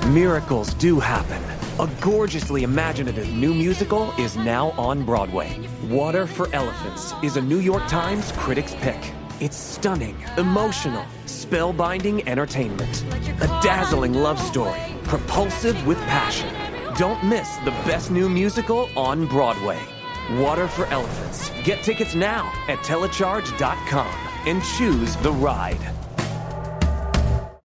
Miracles do happen. A gorgeously imaginative new musical is now on Broadway. Water for Elephants is a New York Times Critics' Pick. It's stunning, emotional, spellbinding entertainment. A dazzling love story, propulsive with passion. Don't miss the best new musical on Broadway. Water for Elephants. Get tickets now at telecharge.com and choose the ride.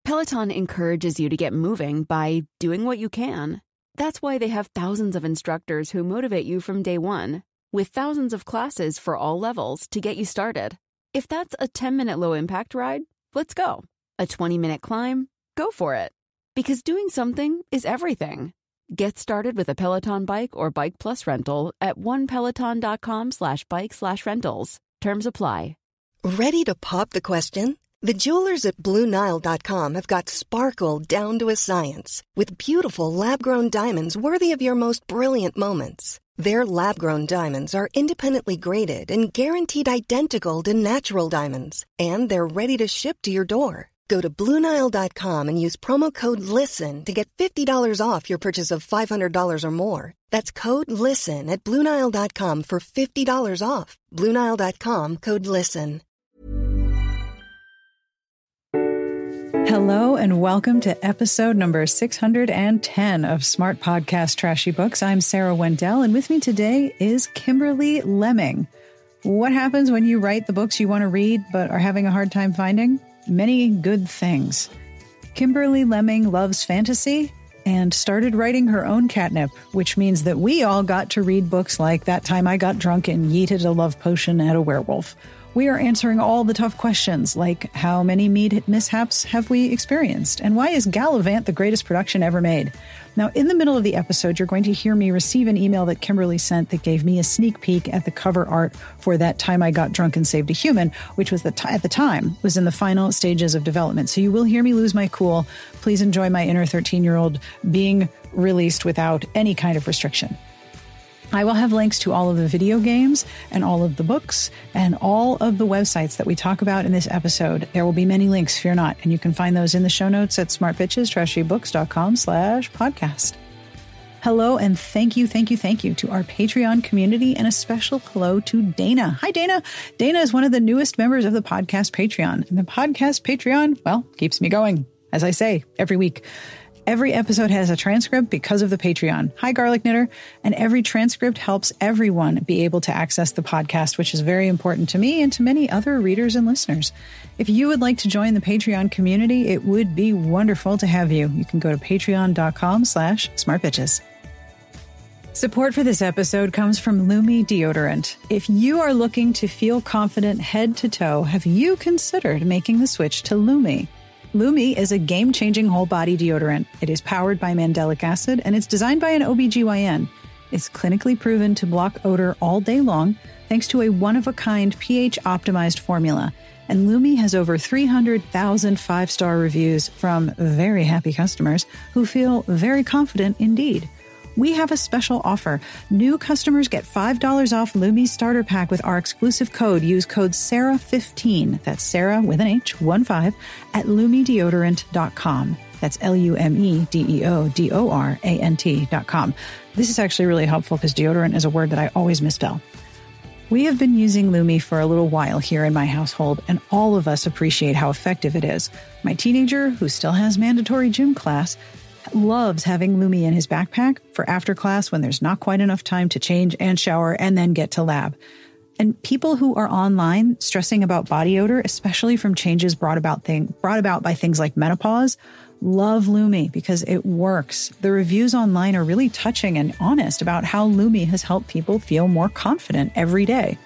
Peloton encourages you to get moving by doing what you can. That's why they have thousands of instructors who motivate you from day one, with thousands of classes for all levels to get you started. If that's a 10-minute low-impact ride, let's go. A 20-minute climb? Go for it. Because doing something is everything. Get started with a Peloton bike or Bike Plus rental at onepeloton.com/bike/rentals. Terms apply. Ready to pop the question? The jewelers at BlueNile.com have got sparkle down to a science with beautiful lab-grown diamonds worthy of your most brilliant moments. Their lab-grown diamonds are independently graded and guaranteed identical to natural diamonds, and they're ready to ship to your door. Go to BlueNile.com and use promo code LISTEN to get $50 off your purchase of $500 or more. That's code LISTEN at BlueNile.com for $50 off. BlueNile.com, code LISTEN. Hello and welcome to episode number 610 of Smart Podcast Trashy Books. I'm Sarah Wendell, and with me today is Kimberly Lemming. What happens when you write the books you want to read but are having a hard time finding? Many good things. Kimberly Lemming loves fantasy and started writing her own catnip, which means that we all got to read books like That Time I Got Drunk and Yeeted a Love Potion at a Werewolf. We are answering all the tough questions, like how many Mead Mishaps have we experienced? And why is Galavant the greatest production ever made? Now, in the middle of the episode, you're going to hear me receive an email that Kimberly sent that gave me a sneak peek at the cover art for That Time I Got Drunk and Saved a Human, which was at the time was in the final stages of development. So you will hear me lose my cool. Please enjoy my inner 13-year-old being released without any kind of restriction. I will have links to all of the video games and all of the books and all of the websites that we talk about in this episode. There will be many links, fear not, and you can find those in the show notes at smartbitchestrashybooks.com/podcast. Hello, and thank you to our Patreon community, and a special hello to Dana. Hi, Dana. Dana is one of the newest members of the podcast Patreon, and the podcast Patreon, well, keeps me going, as I say, every week. Every episode has a transcript because of the Patreon. Hi, Garlic Knitter. And every transcript helps everyone be able to access the podcast, which is very important to me and to many other readers and listeners. If you would like to join the Patreon community, it would be wonderful to have you. You can go to patreon.com/smartbitches. Support for this episode comes from Lumi Deodorant. If you are looking to feel confident head to toe, have you considered making the switch to Lumi? Lumi is a game-changing whole-body deodorant. It is powered by mandelic acid, and it's designed by an OBGYN. It's clinically proven to block odor all day long, thanks to a one-of-a-kind pH-optimized formula. And Lumi has over 300,000 five-star reviews from very happy customers who feel very confident indeed. We have a special offer. New customers get $5 off Lumi's starter pack with our exclusive code. Use code SARAH15, that's Sarah with an H, 15, at lumideodorant.com. That's LUMEDEODORANT.com. This is actually really helpful because deodorant is a word that I always misspell. We have been using Lumi for a little while here in my household, and all of us appreciate how effective it is. My teenager, who still has mandatory gym class, loves having Lumi in his backpack for after class when there's not quite enough time to change and shower and then get to lab. And people who are online stressing about body odor, especially from changes brought about by things like menopause, love Lumi because it works. The reviews online are really touching and honest about how Lumi has helped people feel more confident every day.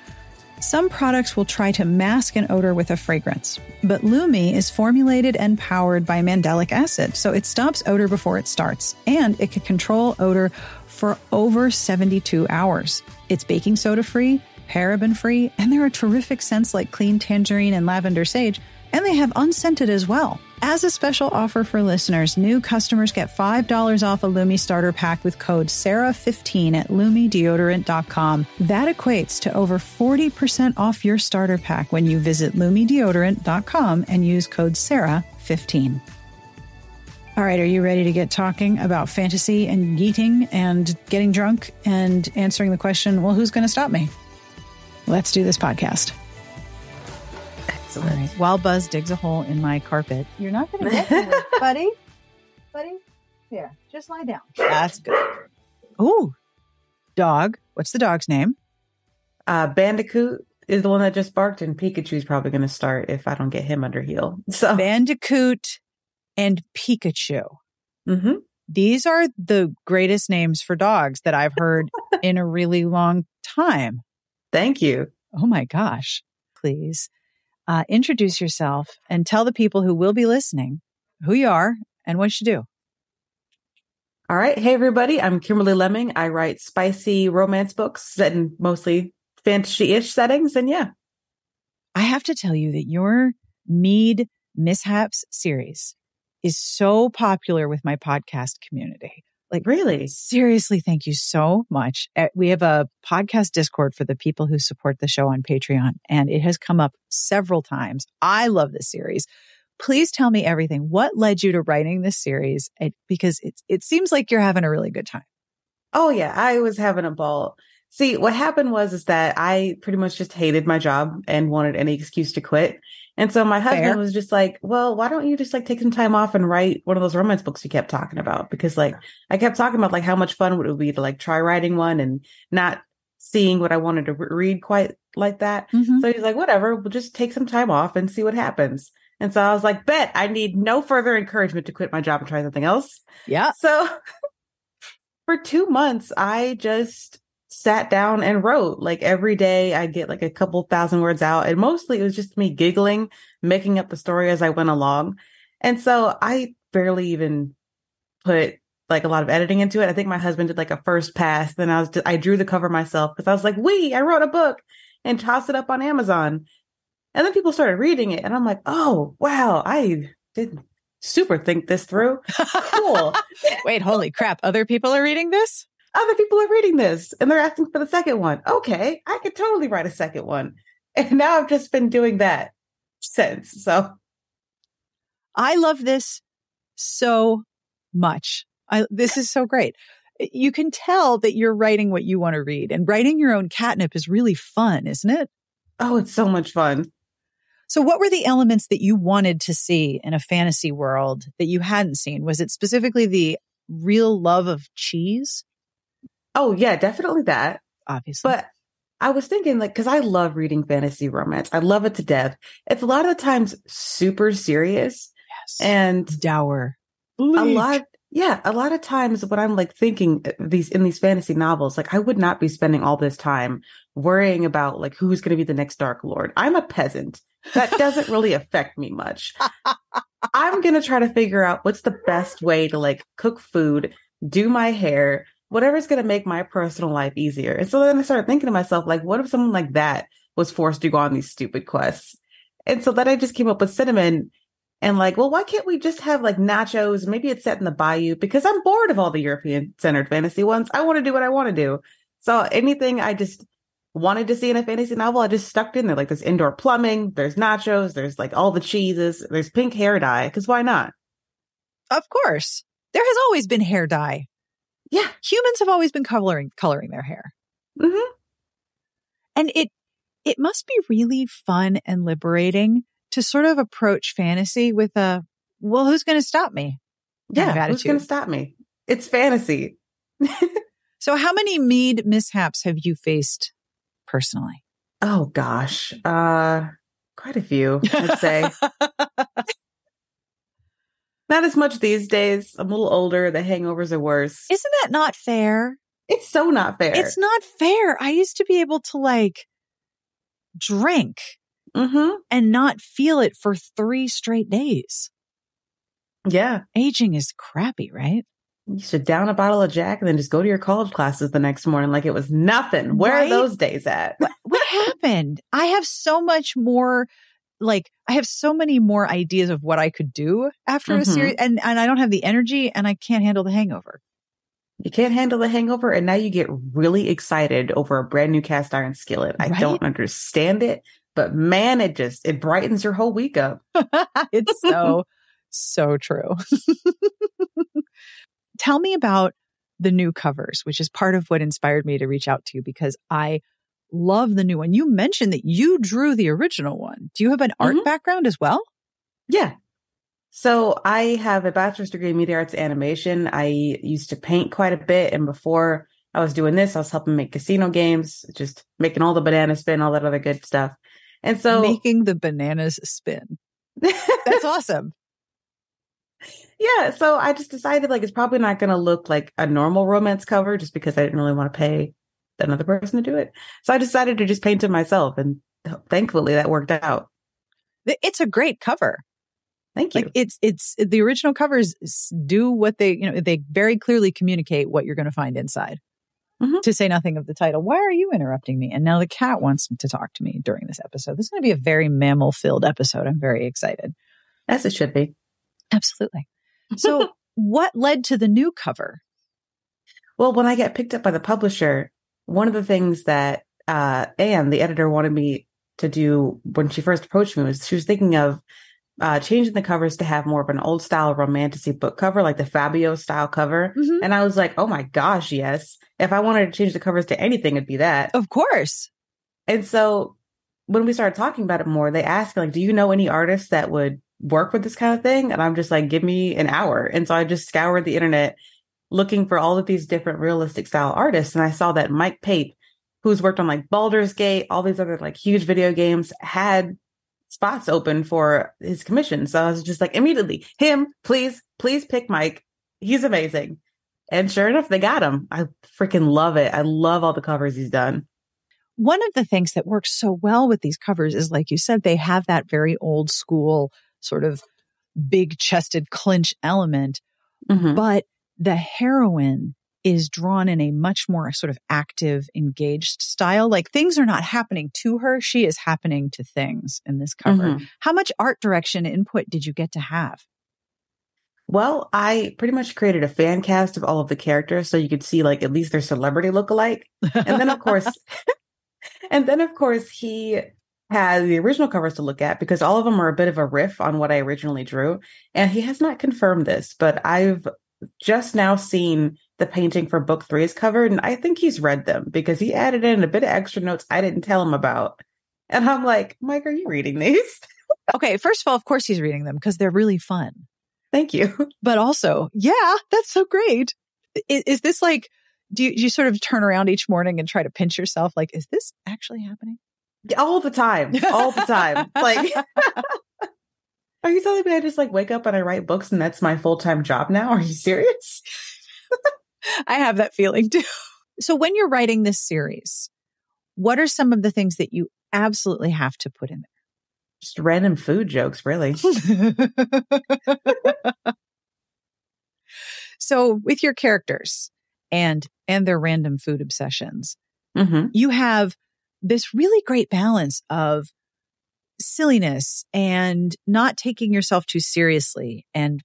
Some products will try to mask an odor with a fragrance, but Lumi is formulated and powered by mandelic acid, so it stops odor before it starts, and it can control odor for over 72 hours. It's baking soda free, paraben free, and there are terrific scents like clean tangerine and lavender sage, and they have unscented as well. As a special offer for listeners, new customers get $5 off a Lumi starter pack with code SARAH15 at lumideodorant.com. That equates to over 40% off your starter pack when you visit lumideodorant.com and use code SARAH15. All right, are you ready to get talking about fantasy and yeeting and getting drunk and answering the question, well, who's going to stop me? Let's do this podcast. Excellent. All right. While Buzz digs a hole in my carpet, you're not going to get me, buddy. Buddy, here, just lie down. That's good. Ooh, dog. What's the dog's name? Bandicoot is the one that just barked, and Pikachu's probably going to start if I don't get him under heel. So Bandicoot and Pikachu. Mm-hmm. These are the greatest names for dogs that I've heard in a really long time. Thank you. Oh my gosh. Please introduce yourself and tell the people who will be listening who you are and what you do. All right. Hey, everybody. I'm Kimberly Lemming. I write spicy romance books set in mostly fantasy-ish settings. And yeah. I have to tell you that your Mead Mishaps series is so popular with my podcast community. Like, really? Seriously, thank you so much. We have a podcast Discord for the people who support the show on Patreon, and it has come up several times. I love this series. Please tell me everything. What led you to writing this series? Because it seems like you're having a really good time. Oh, yeah. I was having a ball. See, what happened is that I pretty much just hated my job and wanted any excuse to quit. And so my husband was just like, well, why don't you just like take some time off and write one of those romance books you kept talking about? Because like I kept talking about like how much fun it would be to like try writing one and not seeing what I wanted to read quite like that. Mm-hmm. So he's like, whatever, we'll just take some time off and see what happens. And so I was like, bet I need no further encouragement to quit my job and try something else. Yeah. So for 2 months, I just sat down and wrote. Like every day I'd get like a couple thousand words out, and mostly it was just me giggling, making up the story as I went along. And so I barely even put like a lot of editing into it. I think my husband did like a first pass. Then I drew the cover myself because I was like, I wrote a book, and tossed it up on Amazon. And then people started reading it, and I'm like, oh wow, I didn't super think this through. Cool. Wait, holy crap. Other people are reading this? Other people are reading this and they're asking for the second one. Okay, I could totally write a second one. And now I've just been doing that since. So I love this so much. This is so great. You can tell that you're writing what you want to read, and writing your own catnip is really fun, isn't it? Oh, it's so much fun. So what were the elements that you wanted to see in a fantasy world that you hadn't seen? Was it specifically the real love of cheese? Oh, yeah, definitely that. Obviously. But I was thinking, like, because I love reading fantasy romance. I love it to death. It's a lot of the times super serious. Yes. And dour. A lot of times when I'm like thinking in these fantasy novels, like I would not be spending all this time worrying about like who's going to be the next Dark Lord. I'm a peasant. That doesn't really affect me much. I'm going to try to figure out what's the best way to like cook food, do my hair, whatever's going to make my personal life easier. And so then I started thinking to myself, like, what if someone like that was forced to go on these stupid quests? And so then I just came up with Cinnamon and like, well, why can't we just have like nachos? Maybe it's set in the bayou, because I'm bored of all the European centered fantasy ones. I want to do what I want to do. So anything I just wanted to see in a fantasy novel, I just stuck in there. Like there's indoor plumbing, there's nachos, there's like all the cheeses, there's pink hair dye. Because why not? Of course. There has always been hair dye. Yeah. Humans have always been coloring their hair. Mm-hmm. And it must be really fun and liberating to sort of approach fantasy with a, well, who's going to stop me? Yeah, attitude. Who's going to stop me? It's fantasy. So how many Mead mishaps have you faced personally? Oh, gosh. Quite a few, I'd say. Not as much these days. I'm a little older. The hangovers are worse. Isn't that not fair? It's so not fair. It's not fair. I used to be able to like drink and not feel it for 3 straight days. Yeah. Aging is crappy, right? You should down a bottle of Jack and then just go to your college classes the next morning like it was nothing. Where are those days at? What happened? I have so much more, like, I have so many more ideas of what I could do after a series, and I don't have the energy, and I can't handle the hangover. You can't handle the hangover, and now you get really excited over a brand new cast iron skillet. Right? I don't understand it, but man, it brightens your whole week up. It's so So true. Tell me about the new covers, which is part of what inspired me to reach out to you, because I love the new one. You mentioned that you drew the original one. Do you have an art background as well? Yeah. So I have a bachelor's degree in media arts animation. I used to paint quite a bit. And before I was doing this, I was helping make casino games, just making all the bananas spin, all that other good stuff. And so making the bananas spin. That's awesome. Yeah. So I just decided like, it's probably not going to look like a normal romance cover just because I didn't really want to pay another person to do it. So I decided to just paint it myself. And thankfully that worked out. It's a great cover. Thank you. Like it's the original covers do what they very clearly communicate what you're going to find inside. To say nothing of the title. Why are you interrupting me? And now the cat wants to talk to me during this episode. This is going to be a very mammal-filled episode. I'm very excited. As it should be. Absolutely. So what led to the new cover? Well, when I got picked up by the publisher, one of the things that Anne, the editor, wanted me to do when she first approached me was she was thinking of changing the covers to have more of an old style romantasy book cover, like the Fabio style cover. And I was like, oh my gosh, yes. If I wanted to change the covers to anything, it'd be that. Of course. And so when we started talking about it more, they asked me, like, do you know any artists that would work with this kind of thing? And I'm just like, give me an hour. And so I just scoured the internet looking for all of these different realistic style artists. And I saw that Mike Pape, who's worked on like Baldur's Gate, all these other like huge video games, had spots open for his commission. So I was just like, immediately, him, please pick Mike. He's amazing. And sure enough, they got him. I freaking love it. I love all the covers he's done. One of the things that works so well with these covers is, like you said, they have that very old school sort of big chested clinch element, but the heroine is drawn in a much more sort of active, engaged style. Like things are not happening to her. She is happening to things in this cover. How much art direction input did you get to have? Well, I pretty much created a fan cast of all of the characters so you could see like at least their celebrity lookalike. And then of course, he had the original covers to look at because all of them are a bit of a riff on what I originally drew. And he has not confirmed this, but I've just now seen the painting for book 3's covered, and I think he's read them because he added in a bit of extra notes I didn't tell him about. And I'm like, Mike, are you reading these? Okay, first of all, of course he's reading them because they're really fun. Thank you. But also, yeah, that's so great. Is this like, do you sort of turn around each morning and try to pinch yourself? Like, is this actually happening? All the time. All the time. Like, are you telling me I just like wake up and I write books and that's my full-time job now? Are you serious? I have that feeling too. So when you're writing this series, what are some of the things that you absolutely have to put in there? Just random food jokes, really. So with your characters and their random food obsessions, you have this really great balance of silliness and not taking yourself too seriously and,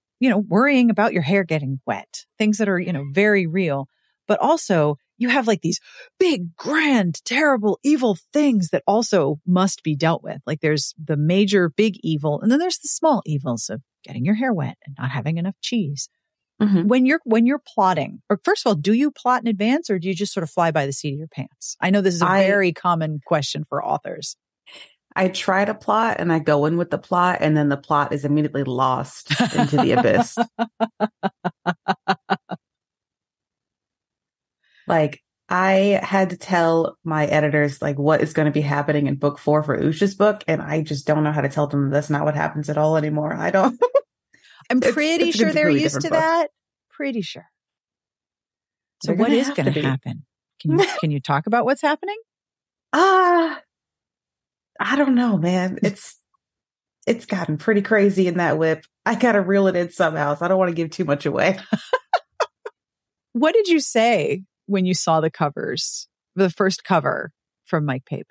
worrying about your hair getting wet, things that are, very real, but also you have like these big, grand, terrible, evil things that also must be dealt with. Like there's the major big evil, and then there's the small evils of getting your hair wet and not having enough cheese. When you're plotting, or first of all, do you plot in advance or do you just sort of fly by the seat of your pants? I know this is a very common question for authors. I try to plot and I go in with the plot, and then the plot is immediately lost into the abyss. Like, I had to tell my editors, like, what is going to be happening in book 4 for Usha's book, and I just don't know how to tell them that's not what happens at all anymore. I don't. I'm pretty sure they're used to that. Pretty sure. So what is going to happen? Can you talk about what's happening? I don't know, man. It's gotten pretty crazy in that whip. I got to reel it in somehow, so I don't want to give too much away. What did you say when you saw the covers, the first cover from Mike Pape?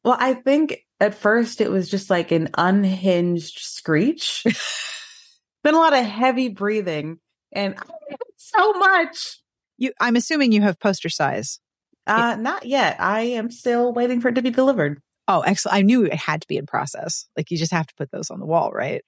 Well, I think at first it was just like an unhinged screech. Been a lot of heavy breathing, and so much. I'm assuming you have poster size. Not yet. I am still waiting for it to be delivered. Oh, excellent. I knew it had to be in process. Like you just have to put those on the wall, right?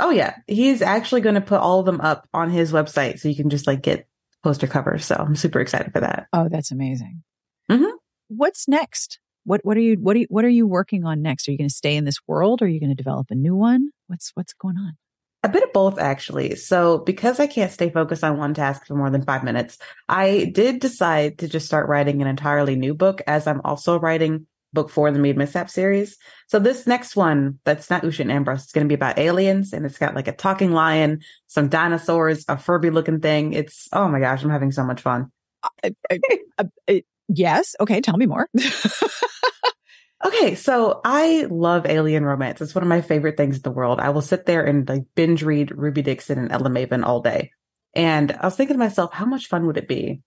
Oh yeah, he's actually going to put all of them up on his website, so you can just like get poster covers. So I'm super excited for that. Oh, that's amazing. Mm-hmm. What's next? What are you working on next? Are you going to stay in this world? Or are you going to develop a new one? What's going on? A bit of both, actually. So because I can't stay focused on one task for more than 5 minutes, I did decide to just start writing an entirely new book, as I'm also writing book 4 in the Mead Mishaps series. So this next one, that's not Usha and Ambrose, it's going to be about aliens, and it's got like a talking lion, some dinosaurs, a Furby looking thing. It's, oh my gosh, I'm having so much fun. Yes. Okay. Tell me more. Okay, so I love alien romance. It's one of my favorite things in the world. I will sit there and like binge read Ruby Dixon and Ella Maven all day. And I was thinking to myself, how much fun would it be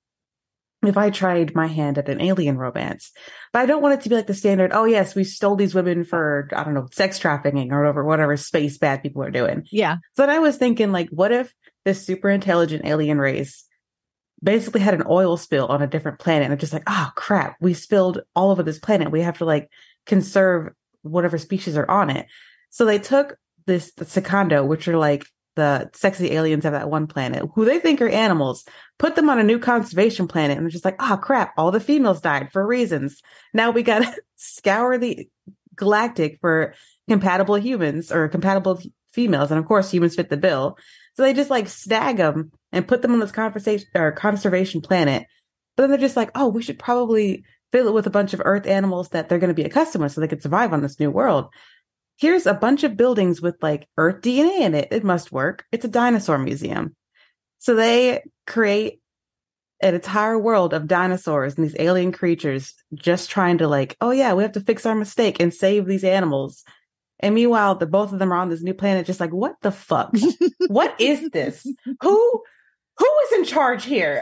if I tried my hand at an alien romance? But I don't want it to be like the standard, oh yes, we stole these women for, I don't know, sex trafficking or whatever space bad people are doing. Yeah. So then I was thinking, like, what if this super intelligent alien race basically had an oil spill on a different planet, and they're just like, oh crap, we spilled all over this planet. We have to like conserve whatever species are on it. So they took the Secondo, which are like the sexy aliens of that one planet, who they think are animals, put them on a new conservation planet, and they're just like, oh crap, all the females died for reasons. Now we got to scour the galactic for compatible humans or compatible females. And of course, humans fit the bill. So they just like snag them and put them on this conservation planet. But then they're just like, oh, we should probably fill it with a bunch of Earth animals that they're going to be accustomed to so they can survive on this new world. Here's a bunch of buildings with like Earth DNA in it. It must work. It's a dinosaur museum. So they create an entire world of dinosaurs and these alien creatures just trying to like, oh yeah, we have to fix our mistake and save these animals. And meanwhile, both of them are on this new planet, just like, what the fuck? What is this? Who is in charge here?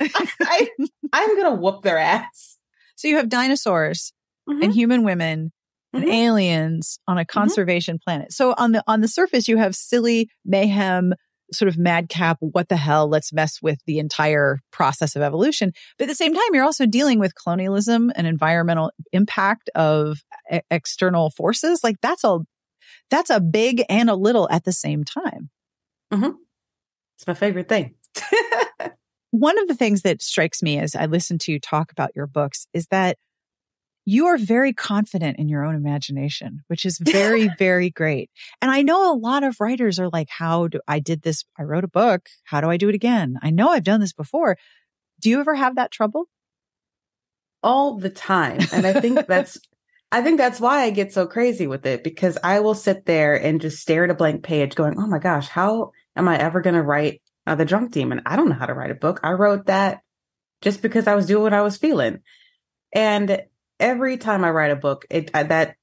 I'm going to whoop their ass. So you have dinosaurs and human women and aliens on a conservation planet. So on the surface, you have silly mayhem, sort of madcap, what the hell, let's mess with the entire process of evolution. But at the same time, you're also dealing with colonialism and environmental impact of external forces. Like that's a big and a little at the same time. It's my favorite thing. One of the things that strikes me as I listen to you talk about your books is that you are very confident in your own imagination, which is very, very great. And I know a lot of writers are like, I did this, I wrote a book. How do I do it again? I know I've done this before. Do you ever have that trouble? All the time. And I think that's why I get so crazy with it, because I will sit there and just stare at a blank page going, oh my gosh, how am I ever going to write The Drunk Demon? I don't know how to write a book. I wrote that just because I was doing what I was feeling. And every time I write a book,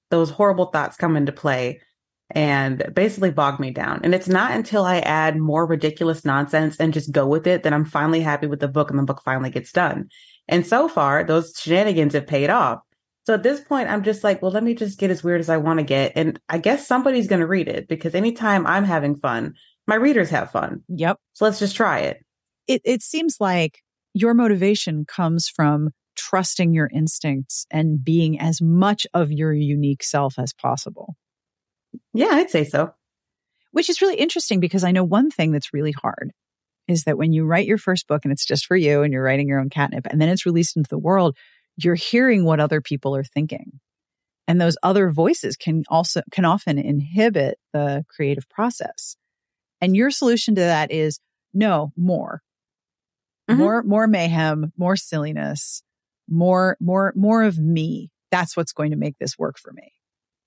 those horrible thoughts come into play and basically bog me down. And it's not until I add more ridiculous nonsense and just go with it that I'm finally happy with the book and the book finally gets done. And so far, those shenanigans have paid off. So at this point, I'm just like, well, let me just get as weird as I want to get. And I guess somebody's going to read it, because anytime I'm having fun, my readers have fun. Yep. So let's just try it. It seems like your motivation comes from trusting your instincts and being as much of your unique self as possible. Yeah, I'd say so. Which is really interesting, because I know one thing that's really hard is that when you write your first book and it's just for you and you're writing your own catnip and then it's released into the world, you're hearing what other people are thinking. And those other voices can often inhibit the creative process. And your solution to that is no, more mayhem, more silliness, more of me. That's what's going to make this work for me.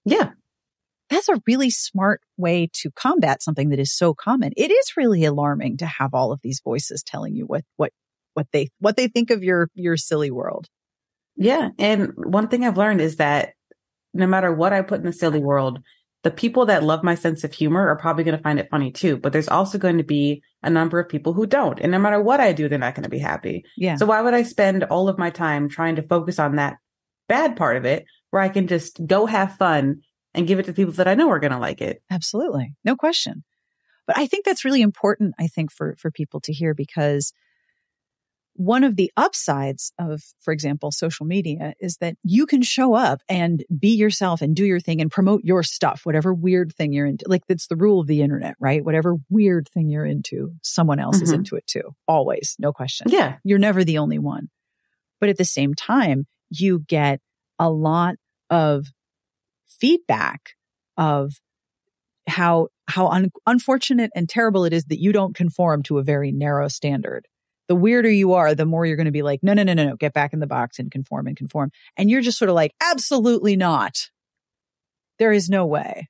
Yeah. That's a really smart way to combat something that is so common. It is really alarming to have all of these voices telling you what they think of your silly world. Yeah. And one thing I've learned is that no matter what I put in the silly world, the people that love my sense of humor are probably going to find it funny too. But there's also going to be a number of people who don't. And no matter what I do, they're not going to be happy. Yeah. So why would I spend all of my time trying to focus on that bad part of it, where I can just go have fun and give it to people that I know are going to like it? Absolutely. No question. But I think that's really important, I think, for people to hear, because one of the upsides of, for example, social media is that you can show up and be yourself and do your thing and promote your stuff, whatever weird thing you're into. Like, that's the rule of the internet, right? Whatever weird thing you're into, someone else is into it too. Always, no question. Yeah. You're never the only one. But at the same time, you get a lot of feedback of how unfortunate and terrible it is that you don't conform to a very narrow standard. The weirder you are, the more you're going to be like, no, get back in the box and conform. And you're just sort of like, absolutely not. There is no way.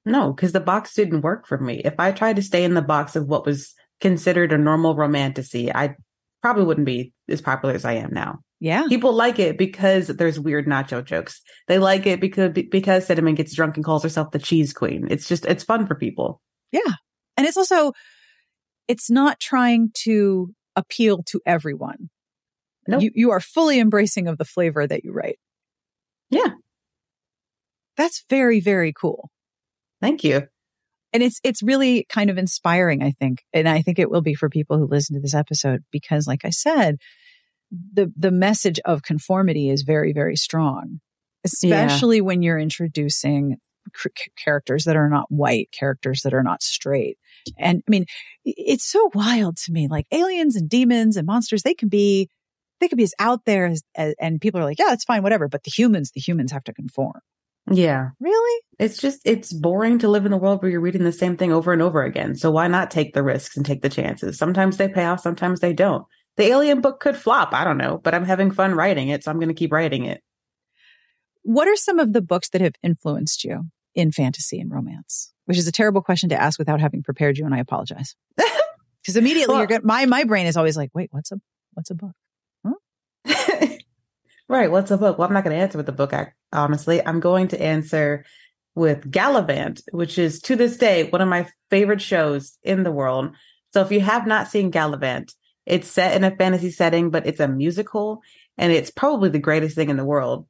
No, because the box didn't work for me. If I tried to stay in the box of what was considered a normal romantasy, I probably wouldn't be as popular as I am now. Yeah. People like it because there's weird nacho jokes. They like it because Cinnamon gets drunk and calls herself the cheese queen. It's fun for people. Yeah. And it's also, it's not trying to appeal to everyone. Nope. You are fully embracing of the flavor that you write. Yeah. That's very, very cool. Thank you. And it's really kind of inspiring, I think. And I think it will be for people who listen to this episode, because like I said, the message of conformity is very, very strong, especially when you're introducing characters that are not white, characters that are not straight. And I mean, it's so wild to me, like aliens and demons and monsters, they can be as out there as and people are like, yeah, it's fine, whatever. But the humans have to conform. Yeah. Really? It's boring to live in a world where you're reading the same thing over and over again. So why not take the risks and take the chances? Sometimes they pay off, sometimes they don't. The Alien book could flop. I don't know, but I'm having fun writing it. So I'm going to keep writing it. What are some of the books that have influenced you in fantasy and romance? Which is a terrible question to ask without having prepared you, and I apologize. Because immediately you're going. My brain is always like, wait, what's a book? Huh? Right, what's a book? Well, I'm not going to answer with the book. Honestly, I'm going to answer with Galavant, which is to this day one of my favorite shows in the world. So if you have not seen Galavant, it's set in a fantasy setting, but it's a musical, and it's probably the greatest thing in the world.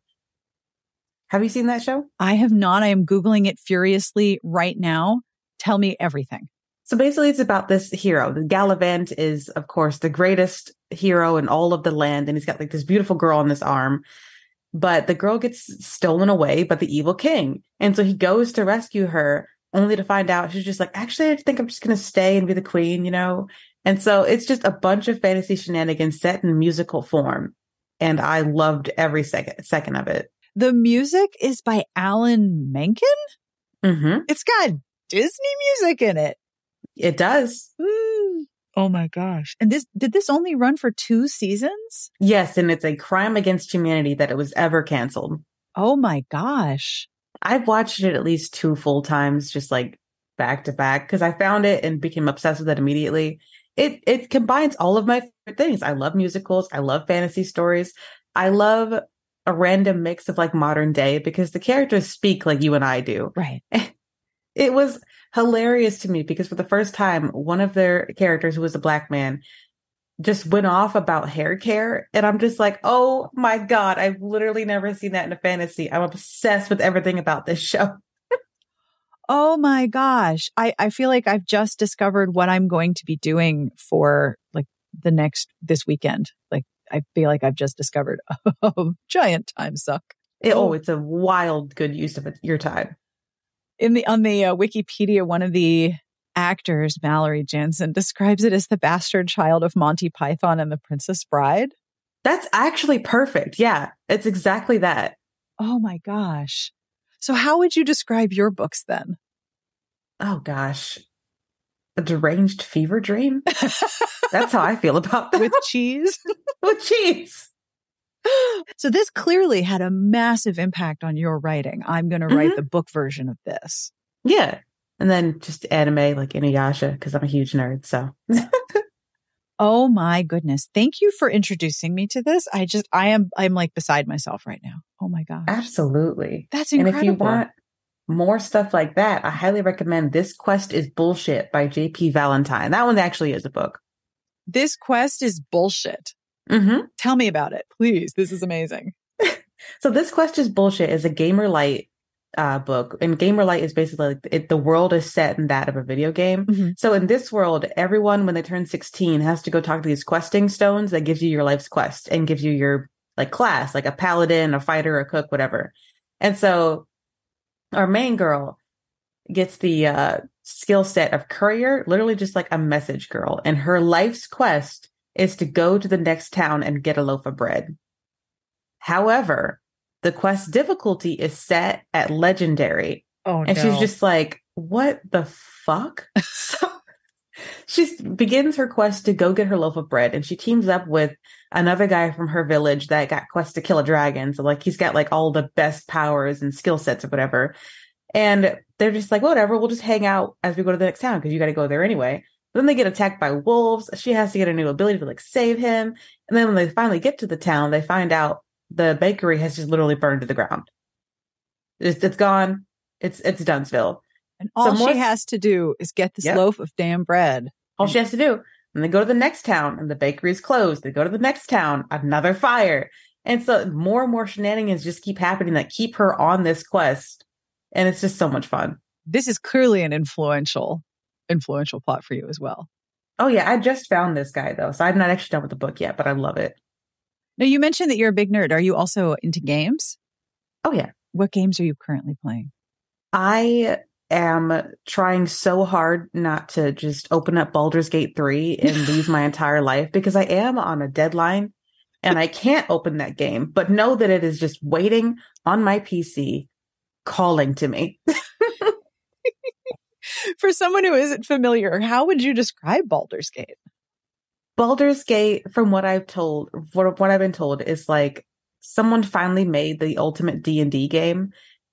Have you seen that show? I have not. I am Googling it furiously right now. Tell me everything. So basically, it's about this hero. The Galavant is, of course, the greatest hero in all of the land. And he's got like this beautiful girl on this arm. But the girl gets stolen away by the evil king. And so he goes to rescue her, only to find out she's just like, actually, I think I'm just going to stay and be the queen, you know? And so it's just a bunch of fantasy shenanigans set in musical form. And I loved every second of it. The music is by Alan Menken? Mm-hmm. It's got Disney music in it. It does. Oh my gosh. And did this only run for 2 seasons? Yes, and it's a crime against humanity that it was ever canceled. Oh my gosh. I've watched it at least 2 full times, just like back to back, because I found it and became obsessed with it immediately. It combines all of my favorite things. I love musicals. I love fantasy stories. I love a random mix of like modern day, because the characters speak like you and I do. Right. It was hilarious to me because for the first time, one of their characters, who was a black man, just went off about hair care. And I'm just like, oh my God, I've literally never seen that in a fantasy. I'm obsessed with everything about this show. Oh my gosh. I feel like I've just discovered what I'm going to be doing for like this weekend. Like, I feel like I've just discovered a giant time suck. It's a wild good use of your time. On the Wikipedia, one of the actors, Mallory Jansen, describes it as the bastard child of Monty Python and the Princess Bride. That's actually perfect. Yeah, it's exactly that. Oh my gosh. So how would you describe your books then? Oh gosh. A deranged fever dream? That's how I feel about them. With cheese? With cheese. So this clearly had a massive impact on your writing. I'm going to write the book version of this. Yeah. And then just anime like Inuyasha, because I'm a huge nerd. So. Oh my goodness. Thank you for introducing me to this. I'm like beside myself right now. Oh my gosh. Absolutely. That's incredible. And if you want more stuff like that, I highly recommend This Quest is Bullshit by J.P. Valentine. That one actually is a book. This Quest is Bullshit. Mm-hmm. Tell me about it, please. This is amazing. So This Quest is Bullshit is a gamer light book, and Gamerlight is basically like the world is set in that of a video game. Mm-hmm. So in this world, everyone when they turn 16 has to go talk to these questing stones that gives you your life's quest and gives you your like class, like a paladin, a fighter, a cook, whatever. And so our main girl gets the skill set of courier, literally just like a message girl, and her life's quest is to go to the next town and get a loaf of bread. However, the quest difficulty is set at legendary. Oh, and she's just like, what the fuck? So she begins her quest to go get her loaf of bread, and she teams up with another guy from her village that got quest to kill a dragon. So like he's got like all the best powers and skill sets or whatever. And they're just like, whatever, we'll just hang out as we go to the next town because you got to go there anyway. Then they get attacked by wolves. She has to get a new ability to like save him. And then when they finally get to the town, they find out the bakery has just literally burned to the ground. It's gone. It's Dunsville. And all she has to do is get this loaf of damn bread. All she has to do. And they go to the next town and the bakery is closed. They go to the next town, another fire. And so more and more shenanigans just keep happening that keep her on this quest. And it's just so much fun. This is clearly an influential plot for you as well. Oh yeah, I just found this guy though. So I'm not actually done with the book yet, but I love it. Now you mentioned that you're a big nerd. Are you also into games? Oh yeah. What games are you currently playing? I am trying so hard not to just open up Baldur's Gate 3 and lose my entire life because I am on a deadline and I can't open that game, but know that it is just waiting on my PC calling to me. For someone who isn't familiar, how would you describe Baldur's Gate? Baldur's Gate, from what I've been told, is like someone finally made the ultimate D&D game.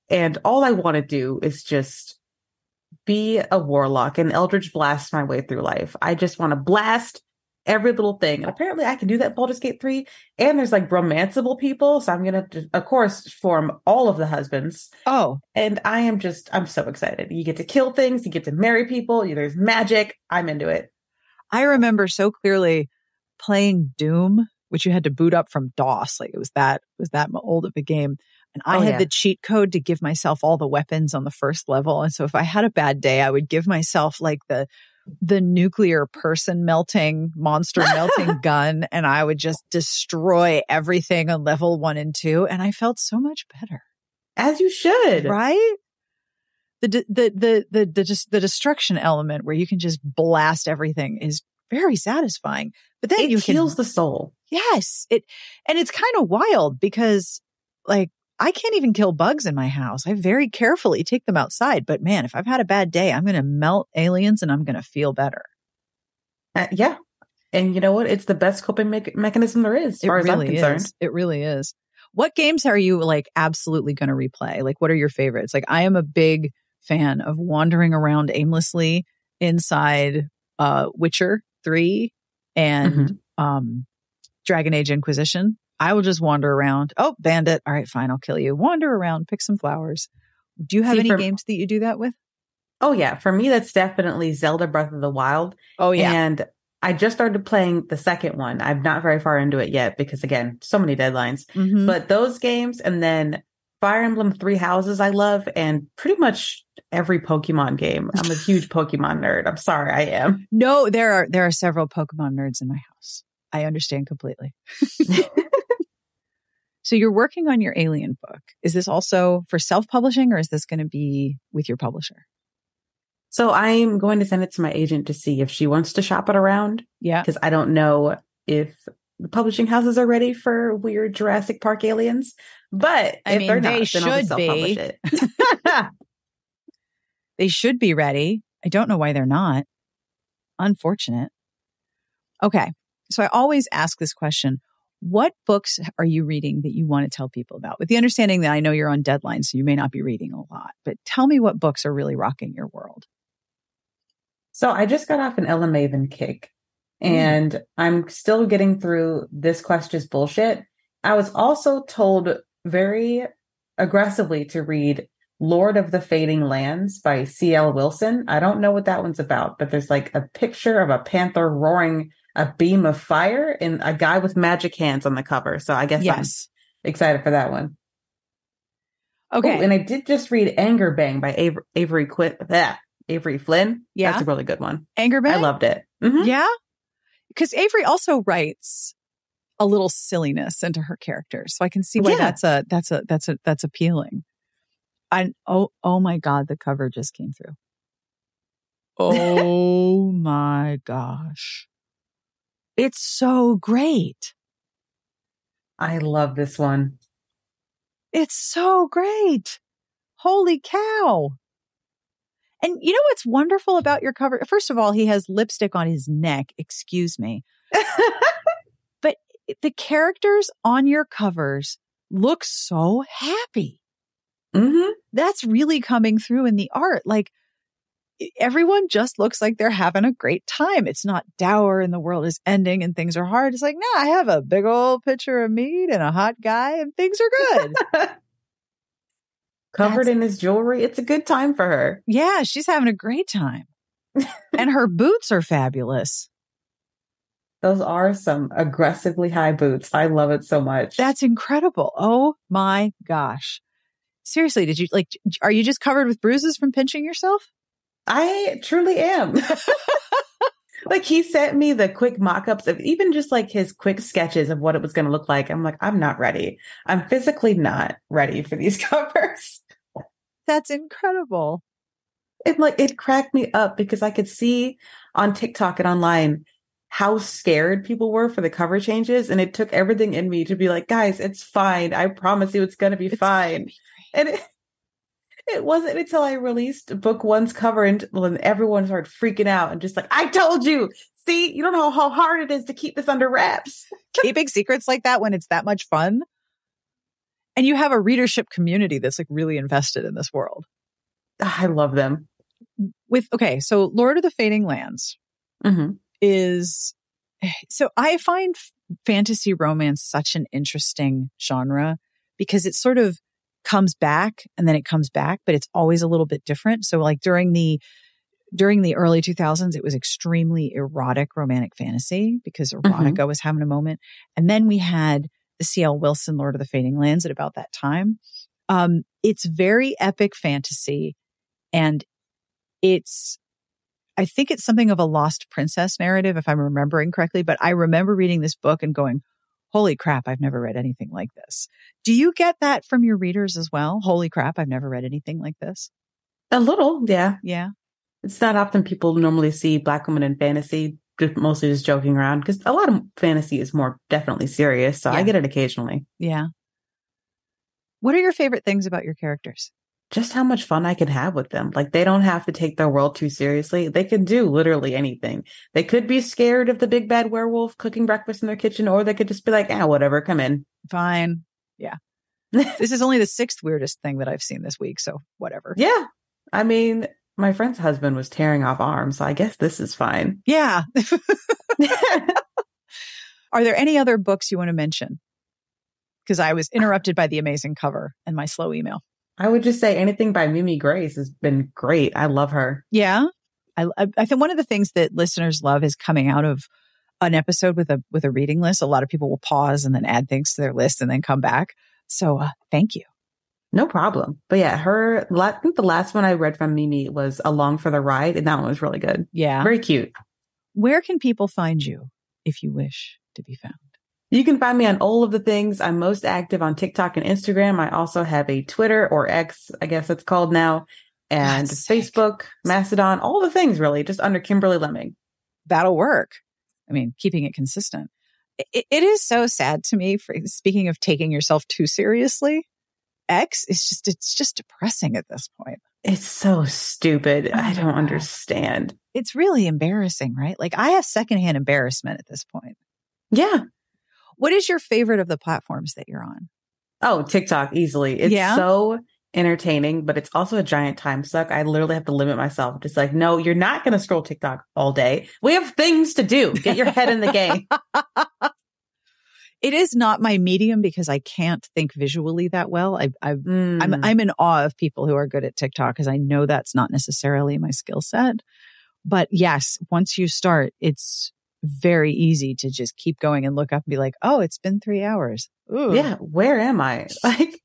And all I want to do is just be a warlock and Eldritch blast my way through life. I just want to blast every little thing. And apparently I can do that in Baldur's Gate 3. And there's like romanceable people. So I'm going to, of course, form all of the husbands. Oh. And I'm so excited. You get to kill things. You get to marry people. There's magic. I'm into it. I remember so clearly playing Doom, which you had to boot up from DOS. Like it was that old of a game. And I had the cheat code to give myself all the weapons on the first level. And so if I had a bad day, I would give myself like the nuclear monster melting gun. And I would just destroy everything on level 1 and 2. And I felt so much better. As you should. Right? The destruction element where you can just blast everything is very satisfying. But then it heals the soul. Yes. And it's kind of wild because like, I can't even kill bugs in my house. I very carefully take them outside. But man, if I've had a bad day, I'm going to melt aliens and I'm going to feel better. Yeah. And you know what? It's the best coping mechanism there is, as far as I'm concerned. It really is. What games are you like absolutely going to replay? Like, what are your favorites? Like, I am a big fan of wandering around aimlessly inside Witcher 3 and Dragon Age Inquisition. I will just wander around. Oh, bandit. All right, fine. I'll kill you. Wander around, pick some flowers. Do you have any games that you do that with? Oh, yeah. For me, that's definitely Zelda Breath of the Wild. Oh, yeah. And I just started playing the second one. I'm not very far into it yet because, again, so many deadlines. Mm-hmm. But those games and then Fire Emblem Three Houses I love, and pretty much every Pokemon game. I'm a huge Pokemon nerd. I'm sorry, I am. No, there are several Pokemon nerds in my house. I understand completely. So you're working on your Alien book. Is this also for self-publishing or is this going to be with your publisher? So I'm going to send it to my agent to see if she wants to shop it around. Yeah. Because I don't know if the publishing houses are ready for weird Jurassic Park aliens. But if they're not, then I'll just self-publish it. They should be ready. I don't know why they're not. Unfortunate. Okay. So I always ask this question. What books are you reading that you want to tell people about? With the understanding that I know you're on deadline, so you may not be reading a lot. But tell me what books are really rocking your world. So I just got off an Ella Maven kick. And I'm still getting through This Quest is Bullshit. I was also told very aggressively to read Lord of the Fading Lands by C.L. Wilson. I don't know what that one's about, but there's like a picture of a panther roaring a beam of fire and a guy with magic hands on the cover. So I guess I'm excited for that one. Okay. Oh, and I did just read Anger Bang by Avery Flynn. Yeah. That's a really good one. Anger Bang? I loved it. Mm-hmm. Yeah. Because Avery also writes a little silliness into her characters. So I can see why that's appealing. Oh my God, the cover just came through. Oh my gosh. It's so great. I love this one. It's so great. Holy cow. And you know what's wonderful about your cover? First of all, he has lipstick on his neck. Excuse me. But the characters on your covers look so happy. Mm-hmm. That's really coming through in the art. Like, everyone just looks like they're having a great time. It's not dour and the world is ending and things are hard. It's like, no, I have a big old picture of Mead and a hot guy and things are good. Covered in his jewelry. It's a good time for her. Yeah, she's having a great time. And her boots are fabulous. Those are some aggressively high boots. I love it so much. That's incredible. Oh my gosh. Seriously, are you just covered with bruises from pinching yourself? I truly am. Like, he sent me the quick mock-ups of even just like his quick sketches of what it was going to look like. I'm like, I'm not ready. I'm physically not ready for these covers. That's incredible. It cracked me up because I could see on TikTok and online how scared people were for the cover changes. And it took everything in me to be like, guys, it's fine. I promise you it's going to be fine. And it wasn't until I released book 1's cover and when everyone started freaking out and just like, I told you, see, you don't know how hard it is to keep this under wraps. Keeping secrets like that when it's that much fun. And you have a readership community that's like really invested in this world. I love them. So Lord of the Fading Lands is, so I find fantasy romance such an interesting genre because it sort of comes back and then it comes back, but it's always a little bit different. So like during the early 2000s, it was extremely erotic romantic fantasy because erotica was having a moment. And then we had the C.L. Wilson Lord of the Fading Lands at about that time. It's very epic fantasy, and I think it's something of a lost princess narrative, if I'm remembering correctly, but I remember reading this book and going, holy crap, I've never read anything like this. Do you get that from your readers as well? Holy crap, I've never read anything like this. A little, yeah. Yeah. It's not often people normally see Black women in fantasy, mostly just joking around, because a lot of fantasy is more definitely serious. So I get it occasionally. Yeah. What are your favorite things about your characters? Just how much fun I can have with them. Like, they don't have to take their world too seriously. They can do literally anything. They could be scared of the big bad werewolf cooking breakfast in their kitchen, or they could just be like, whatever, come in. Fine. Yeah. This is only the 6th weirdest thing that I've seen this week. So whatever. Yeah. I mean, my friend's husband was tearing off arms, so I guess this is fine. Yeah. Are there any other books you want to mention? Because I was interrupted by the amazing cover and my slow email. I would just say anything by Mimi Grace has been great. I love her. Yeah. I think one of the things that listeners love is coming out of an episode with a reading list. A lot of people will pause and then add things to their list and then come back. So thank you. No problem. But yeah, I think the last one I read from Mimi was Along for the Ride, and that one was really good. Yeah. Very cute. Where can people find you if you wish to be found? You can find me on all of the things. I'm most active on TikTok and Instagram. I also have a Twitter, or X, I guess it's called now, and Facebook, Mastodon, all the things really, just under Kimberly Lemming. That'll work. I mean, keeping it consistent. It is so sad to me, speaking of taking yourself too seriously, X is it's just depressing at this point. It's so stupid. I don't understand. It's really embarrassing, right? Like, I have secondhand embarrassment at this point. Yeah. What is your favorite of the platforms that you're on? Oh, TikTok, easily. It's so entertaining, but it's also a giant time suck. I literally have to limit myself. Just like, no, you're not going to scroll TikTok all day. We have things to do. Get your head in the game. It is not my medium because I can't think visually that well. I'm in awe of people who are good at TikTok because I know that's not necessarily my skill set. But yes, once you start, it's very easy to just keep going and look up and be like, oh, it's been 3 hours. Ooh. Yeah. Where am I? Like,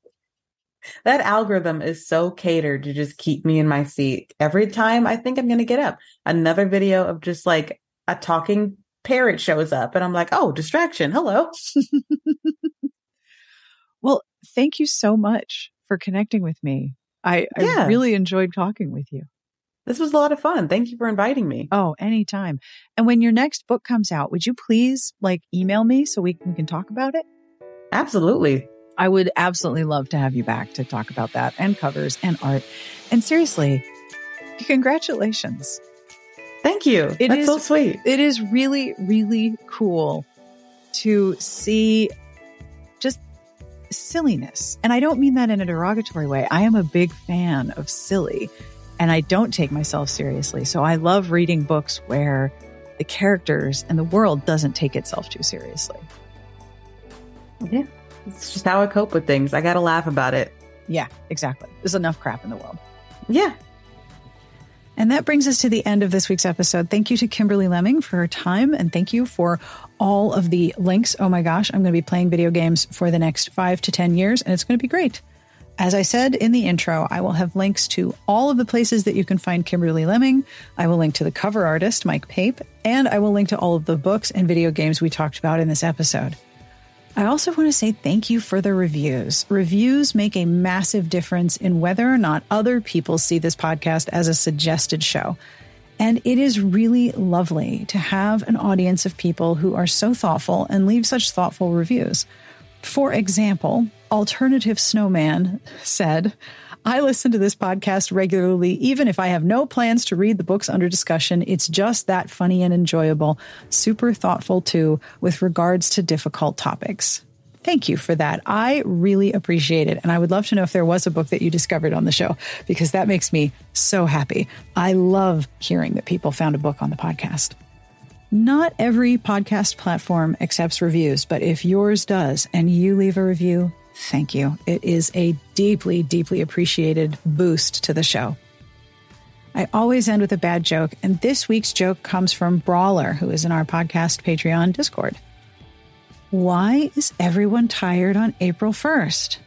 That algorithm is so catered to just keep me in my seat. Every time I think I'm going to get up, another video of just like a talking parrot shows up and I'm like, oh, distraction. Hello. Well, thank you so much for connecting with me. I Yeah. really enjoyed talking with you. This was a lot of fun. Thank you for inviting me. Oh, anytime. And when your next book comes out, would you please email me so we can talk about it? Absolutely. I would absolutely love to have you back to talk about that and covers and art. And seriously, congratulations. Thank you. That's so sweet. It is really, really cool to see just silliness. And I don't mean that in a derogatory way. I am a big fan of silly and I don't take myself seriously. So I love reading books where the characters and the world doesn't take itself too seriously. Yeah. It's just how I cope with things. I got to laugh about it. Yeah, exactly. There's enough crap in the world. Yeah. And that brings us to the end of this week's episode. Thank you to Kimberly Lemming for her time. And thank you for all of the links. Oh my gosh, I'm going to be playing video games for the next 5 to 10 years, and it's going to be great. As I said in the intro, I will have links to all of the places that you can find Kimberly Lemming. I will link to the cover artist, Mike Pape, and I will link to all of the books and video games we talked about in this episode. I also want to say thank you for the reviews. Reviews make a massive difference in whether or not other people see this podcast as a suggested show. And it is really lovely to have an audience of people who are so thoughtful and leave such thoughtful reviews. For example, Alternative Snowman said, I listen to this podcast regularly, even if I have no plans to read the books under discussion. It's just that funny and enjoyable. Super thoughtful, too, with regards to difficult topics. Thank you for that. I really appreciate it. And I would love to know if there was a book that you discovered on the show, because that makes me so happy. I love hearing that people found a book on the podcast. Not every podcast platform accepts reviews, but if yours does and you leave a review, thank you. It is a deeply, deeply appreciated boost to the show. I always end with a bad joke, and this week's joke comes from Brawler, who is in our podcast Patreon Discord. Why is everyone tired on April 1st?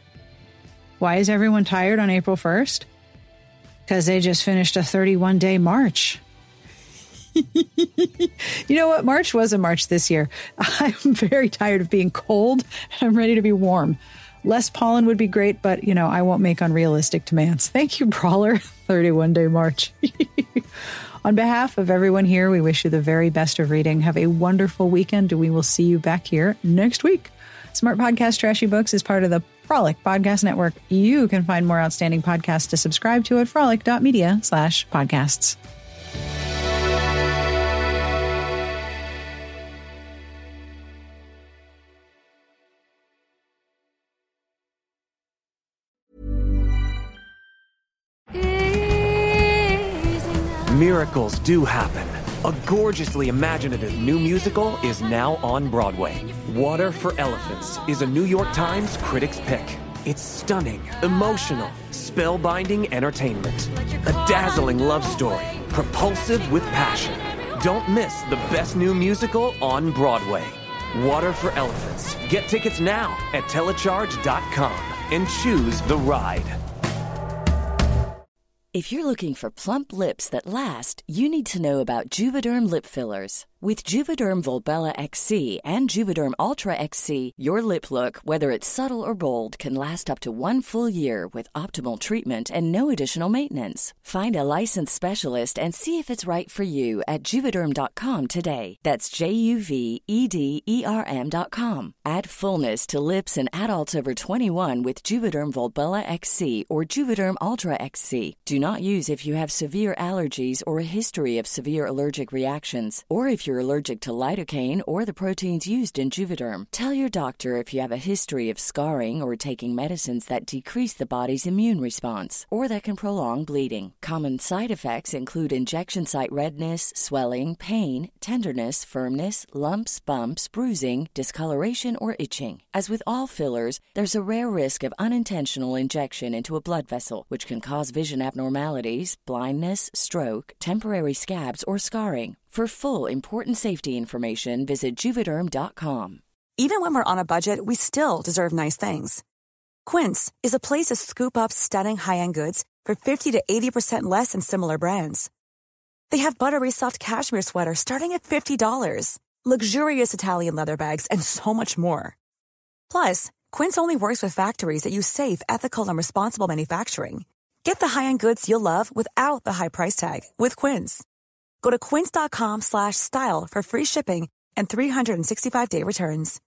Why is everyone tired on April 1st? Because they just finished a 31-day march. You know what? March was a march this year. I'm very tired of being cold, and I'm ready to be warm. Less pollen would be great, but, I won't make unrealistic demands. Thank you, Brawler. 31-day march. On behalf of everyone here, we wish you the very best of reading. Have a wonderful weekend, and we will see you back here next week. Smart Podcast Trashy Books is part of the Frolic Podcast Network. You can find more outstanding podcasts to subscribe to at frolic.media/podcasts. Miracles do happen. A gorgeously imaginative new musical is now on Broadway. Water for Elephants is a New York Times Critics' Pick. It's stunning, emotional, spellbinding entertainment. A dazzling love story, propulsive with passion. Don't miss the best new musical on Broadway. Water for Elephants. Get tickets now at telecharge.com and choose the ride. If you're looking for plump lips that last, you need to know about Juvederm lip fillers. With Juvederm Volbella XC and Juvederm Ultra XC, your lip look, whether it's subtle or bold, can last up to 1 full year with optimal treatment and no additional maintenance. Find a licensed specialist and see if it's right for you at Juvederm.com today. That's JUVEDERM.com. Add fullness to lips in adults over 21 with Juvederm Volbella XC or Juvederm Ultra XC. Do not use if you have severe allergies or a history of severe allergic reactions, or if you're allergic to lidocaine or the proteins used in Juvederm. Tell your doctor if you have a history of scarring or taking medicines that decrease the body's immune response or that can prolong bleeding. Common side effects include injection site redness, swelling, pain, tenderness, firmness, lumps, bumps, bruising, discoloration, or itching. As with all fillers, there's a rare risk of unintentional injection into a blood vessel, which can cause vision abnormalities, blindness, stroke, temporary scabs, or scarring. For full, important safety information, visit Juvederm.com. Even when we're on a budget, we still deserve nice things. Quince is a place to scoop up stunning high-end goods for 50 to 80% less than similar brands. They have buttery soft cashmere sweaters starting at $50, luxurious Italian leather bags, and so much more. Plus, Quince only works with factories that use safe, ethical, and responsible manufacturing. Get the high-end goods you'll love without the high price tag with Quince. Go to quince.com/style for free shipping and 365-day returns.